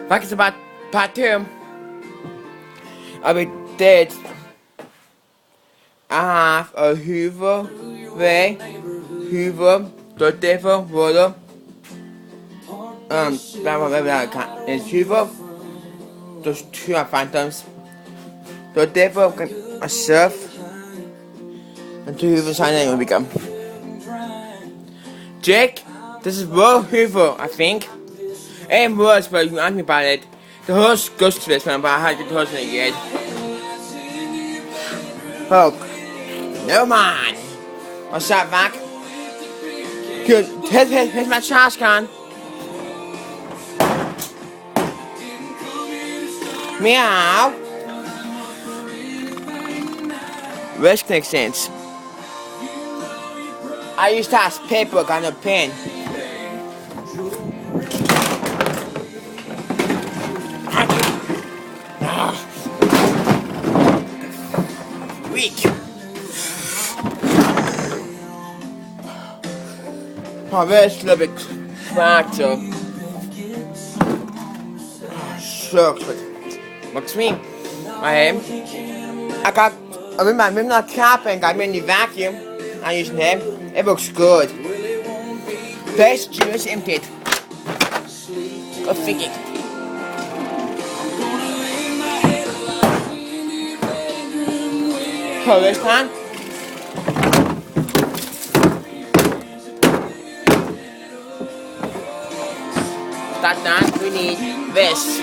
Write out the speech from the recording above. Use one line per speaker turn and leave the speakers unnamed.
Back to part 2. We did. I have a Hoover, Ray, Hoover, the Devil, Roller. It's Hoover. Those two are phantoms. The Devil can a surf. And two Hoovers I know will become. Jake, this is Will Hoover, I think. It was, but you asked me about it. The horse goes to this one, but I haven't told it yet. Oh, no man. What's that, Mac? Good. Here's my trash can. Meow. Which makes sense. I used to have paper on a pen. Weak. Oh, where's the big tractor? Sucks, but what's me? I remember not tapping, I mean the vacuum. I used him. It looks good. First juice emptied. Go figure. So this time. That done, we need this.